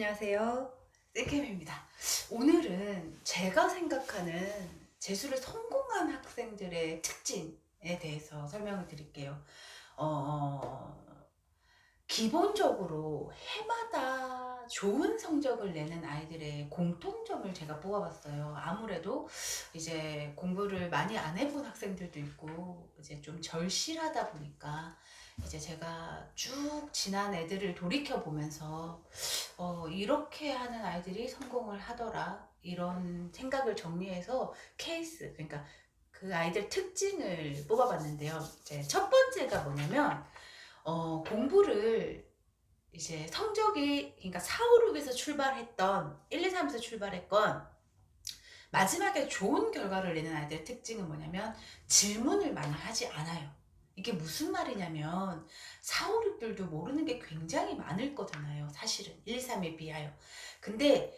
안녕하세요. 셀캠입니다. 오늘은 제가 생각하는 재수를 성공한 학생들의 특징에 대해서 설명을 드릴게요. 어, 기본적으로 해마다 좋은 성적을 내는 아이들의 공통점을 제가 뽑아봤어요. 아무래도 이제 공부를 많이 안 해본 학생들도 있고, 이제 좀 절실하다 보니까, 이제 제가 쭉 지난 애들을 돌이켜 보면서, 이렇게 하는 아이들이 성공을 하더라. 이런 생각을 정리해서 케이스, 그러니까 그 아이들 특징을 뽑아봤는데요. 이제 첫 번째가 뭐냐면, 공부를 이제 성적이, 그러니까 4, 5, 6에서 출발했던, 1, 2, 3에서 출발했건, 마지막에 좋은 결과를 내는 아이들의 특징은 뭐냐면, 질문을 많이 하지 않아요. 이게 무슨 말이냐면, 4, 5, 6들도 모르는 게 굉장히 많을 거잖아요. 사실은. 1, 2, 3에 비하여. 근데,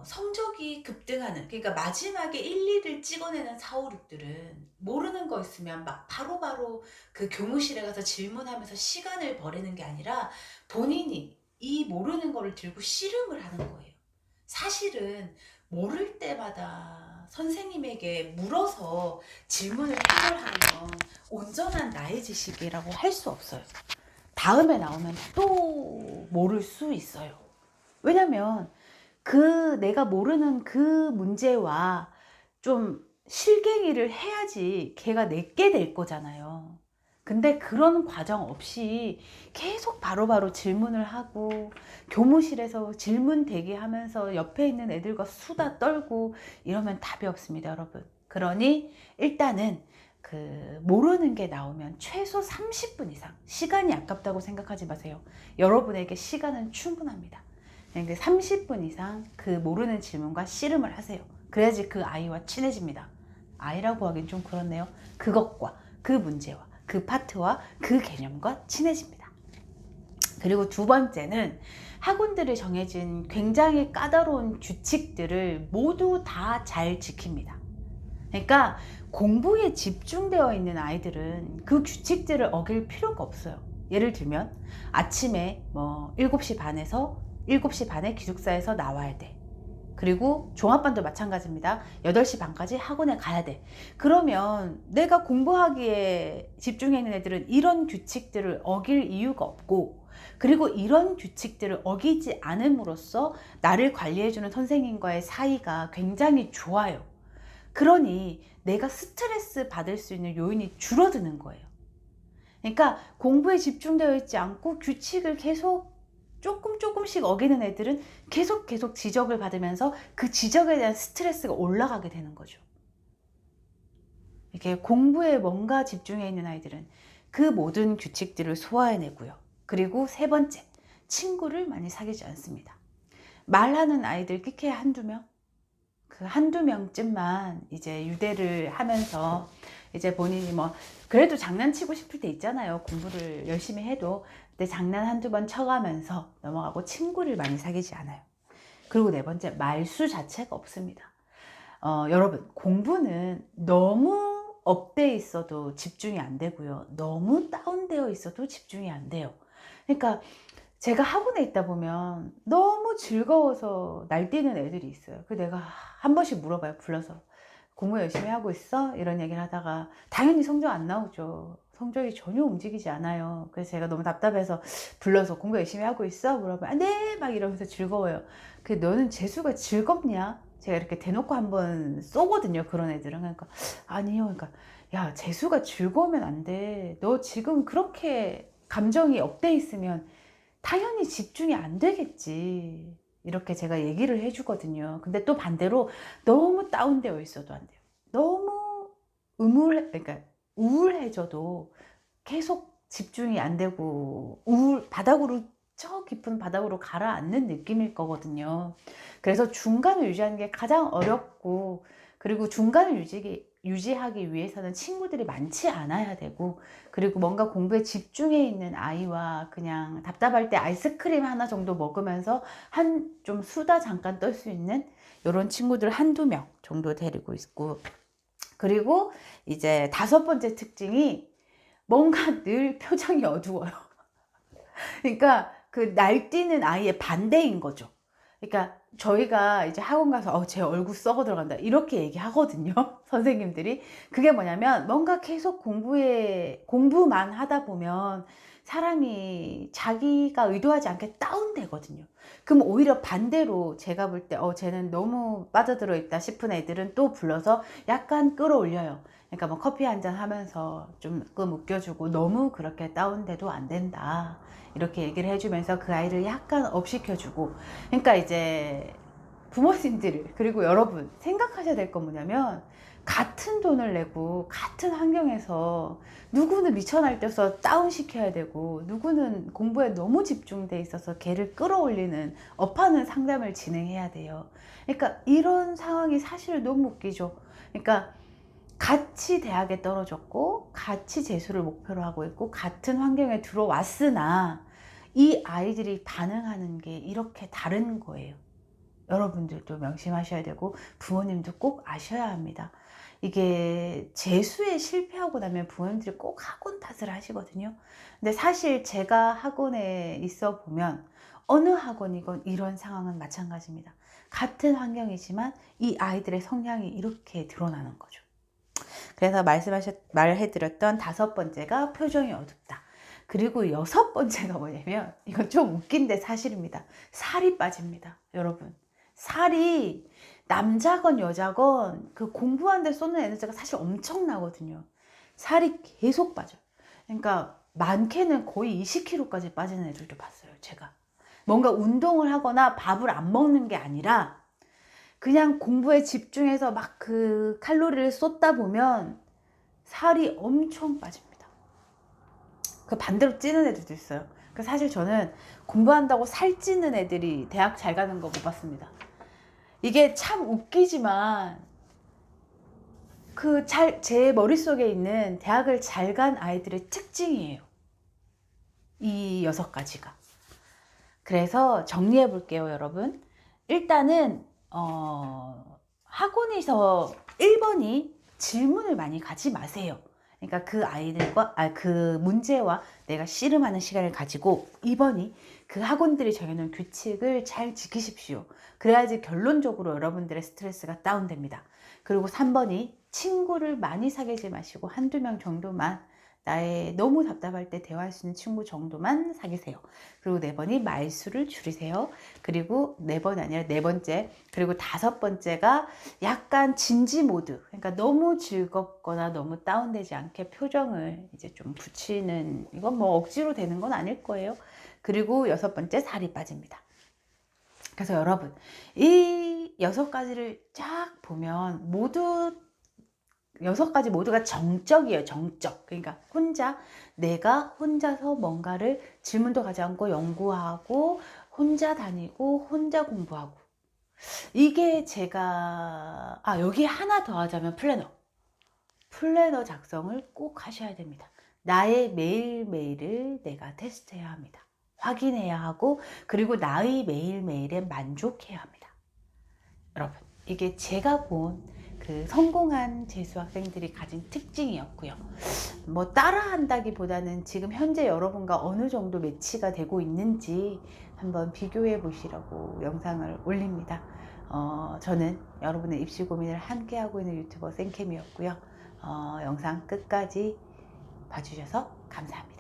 성적이 급등하는, 그러니까 마지막에 1, 2를 찍어내는 4, 5, 6들은 모르는 거 있으면 막 바로바로 그 교무실에 가서 질문하면서 시간을 버리는 게 아니라 본인이 이 모르는 거를 들고 씨름을 하는 거예요. 사실은 모를 때마다 선생님에게 물어서 질문을 해결하는 건 온전한 나의 지식이라고 할 수 없어요. 다음에 나오면 또 모를 수 있어요. 왜냐면 내가 모르는 그 문제와 좀 실갱이를 해야지 걔가 내게 될 거잖아요. 근데 그런 과정 없이 계속 바로바로 질문을 하고 교무실에서 질문 대기하면서 옆에 있는 애들과 수다 떨고 이러면 답이 없습니다, 여러분. 그러니 일단은 모르는 게 나오면 최소 30분 이상, 시간이 아깝다고 생각하지 마세요. 여러분에게 시간은 충분합니다. 30분 이상 그 모르는 질문과 씨름을 하세요. 그래야지 그 아이와 친해집니다. 아이라고 하긴 좀 그렇네요. 그것과 그 문제와 그 파트와 그 개념과 친해집니다. 그리고 두 번째는 학원들이 정해진 굉장히 까다로운 규칙들을 모두 다 잘 지킵니다. 그러니까 공부에 집중되어 있는 아이들은 그 규칙들을 어길 필요가 없어요. 예를 들면 아침에 7시 반에서 7시 반에 기숙사에서 나와야 돼. 그리고 종합반도 마찬가지입니다. 8시 반까지 학원에 가야 돼. 그러면 내가 공부하기에 집중해 있는 애들은 이런 규칙들을 어길 이유가 없고, 그리고 이런 규칙들을 어기지 않음으로써 나를 관리해주는 선생님과의 사이가 굉장히 좋아요. 그러니 내가 스트레스 받을 수 있는 요인이 줄어드는 거예요. 그러니까 공부에 집중되어 있지 않고 규칙을 계속 조금씩 어기는 애들은 계속 지적을 받으면서 그 지적에 대한 스트레스가 올라가게 되는 거죠. 이렇게 공부에 뭔가 집중해 있는 아이들은 그 모든 규칙들을 소화해내고요. 그리고 세 번째, 친구를 많이 사귀지 않습니다. 말하는 아이들 끼케 한두 명? 그 한두 명쯤만 이제 유대를 하면서 이제 본인이 그래도 장난치고 싶을 때 있잖아요. 공부를 열심히 해도. 근데 장난 한두 번 쳐가면서 넘어가고 친구를 많이 사귀지 않아요. 그리고 네 번째, 말수 자체가 없습니다. 여러분, 공부는 너무 업돼 있어도 집중이 안 되고요. 너무 다운되어 있어도 집중이 안 돼요. 그러니까 제가 학원에 있다 보면 너무 즐거워서 날뛰는 애들이 있어요. 내가 한 번씩 물어봐요. 불러서. 공부 열심히 하고 있어? 이런 얘기를 하다가 당연히 성적 안 나오죠. 성적이 전혀 움직이지 않아요. 그래서 제가 너무 답답해서 불러서 공부 열심히 하고 있어? 물어보면 아, 네! 막 이러면서 즐거워요. 너는 재수가 즐겁냐? 제가 이렇게 대놓고 한번 쏘거든요. 그런 애들은. 그러니까 아니요. 그러니까 야, 재수가 즐거우면 안 돼. 너 지금 그렇게 감정이 업돼 있으면 당연히 집중이 안 되겠지. 이렇게 제가 얘기를 해주거든요. 근데 또 반대로 너무 다운되어 있어도 안 돼요. 너무 그러니까 우울해져도 계속 집중이 안 되고 바닥으로, 저 깊은 바닥으로 가라앉는 느낌일 거거든요. 그래서 중간을 유지하는 게 가장 어렵고, 그리고 중간을 유지하기 위해서는 친구들이 많지 않아야 되고, 그리고 뭔가 공부에 집중해 있는 아이와 그냥 답답할 때 아이스크림 하나 정도 먹으면서 좀 수다 잠깐 떨 수 있는 이런 친구들 한두 명 정도 데리고 있고, 그리고 이제 다섯 번째 특징이 뭔가 늘 표정이 어두워요. 그러니까 그 날뛰는 아이의 반대인 거죠. 그러니까 저희가 이제 학원 가서 제 얼굴 썩어 들어간다 이렇게 얘기하거든요. 선생님들이. 그게 뭐냐면 뭔가 계속 공부만 하다 보면 사람이 자기가 의도하지 않게 다운되거든요. 그럼 오히려 반대로 제가 볼 때 쟤는 너무 빠져들어 있다 싶은 애들은 또 불러서 약간 끌어올려요. 그러니까 뭐 커피 한잔 하면서 조금 웃겨주고 너무 그렇게 다운돼도 안 된다. 이렇게 얘기를 해주면서 그 아이를 약간 업시켜주고. 그러니까 이제 부모님들 그리고 여러분 생각하셔야 될 건 뭐냐면 같은 돈을 내고 같은 환경에서 누구는 미쳐날뛰어서 다운시켜야 되고 누구는 공부에 너무 집중돼 있어서 걔를 끌어올리는 업하는 상담을 진행해야 돼요. 그러니까 이런 상황이 사실 너무 웃기죠. 그러니까 같이 대학에 떨어졌고 같이 재수를 목표로 하고 있고 같은 환경에 들어왔으나 이 아이들이 반응하는 게 이렇게 다른 거예요. 여러분들도 명심하셔야 되고 부모님도 꼭 아셔야 합니다. 이게 재수에 실패하고 나면 부모님들이 꼭 학원 탓을 하시거든요. 근데 사실 제가 학원에 있어 보면 어느 학원이건 이런 상황은 마찬가지입니다. 같은 환경이지만 이 아이들의 성향이 이렇게 드러나는 거죠. 그래서 말해드렸던 5번째가 표정이 어둡다. 그리고 6번째가 뭐냐면 이건 좀 웃긴데 사실입니다. 살이 빠집니다. 여러분 살이 남자건 여자건 그 공부하는 데 쏟는 에너지가 사실 엄청나거든요. 살이 계속 빠져요. 그러니까 많게는 거의 20kg까지 빠지는 애들도 봤어요. 제가 뭔가 운동을 하거나 밥을 안 먹는 게 아니라 그냥 공부에 집중해서 막 그 칼로리를 쏟다 보면 살이 엄청 빠집니다. 그 반대로 찌는 애들도 있어요. 그 사실 저는 공부한다고 살찌는 애들이 대학 잘 가는 거 못 봤습니다. 이게 참 웃기지만 제 머릿속에 있는 대학을 잘 간 아이들의 특징이에요. 이 6가지가. 그래서 정리해 볼게요, 여러분. 일단은 학원에서 1번이 질문을 많이 가지 마세요. 그러니까 그 아이들과 그 문제와 내가 씨름하는 시간을 가지고 2번이 그 학원들이 정해놓은 규칙을 잘 지키십시오. 그래야지 결론적으로 여러분들의 스트레스가 다운됩니다. 그리고 3번이 친구를 많이 사귀지 마시고 한두 명 정도만 나의 너무 답답할 때 대화할 수 있는 친구 정도만 사귀세요. 그리고 4번이 말수를 줄이세요. 그리고 4번 아니라 4번째. 그리고 5번째가 약간 진지 모드. 그러니까 너무 즐겁거나 너무 다운되지 않게 표정을 이제 좀 붙이는, 이건 뭐 억지로 되는 건 아닐 거예요. 그리고 6번째, 살이 빠집니다. 그래서 여러분, 이 6가지를 쫙 보면 모두 6가지 모두가 정적이에요. 정적. 그러니까 내가 혼자서 뭔가를 질문도 가지 않고 연구하고 혼자 다니고 혼자 공부하고. 이게 제가 여기 하나 더 하자면 플래너 작성을 꼭 하셔야 됩니다. 나의 매일매일을 내가 테스트해야 합니다. 확인해야 하고, 그리고 나의 매일매일에 만족해야 합니다. 여러분, 이게 제가 본 그 성공한 재수 학생들이 가진 특징이었고요. 뭐 따라한다기보다는 지금 현재 여러분과 어느 정도 매치가 되고 있는지 한번 비교해 보시라고 영상을 올립니다. 저는 여러분의 입시 고민을 함께하고 있는 유튜버 생캠이었고요. 영상 끝까지 봐주셔서 감사합니다.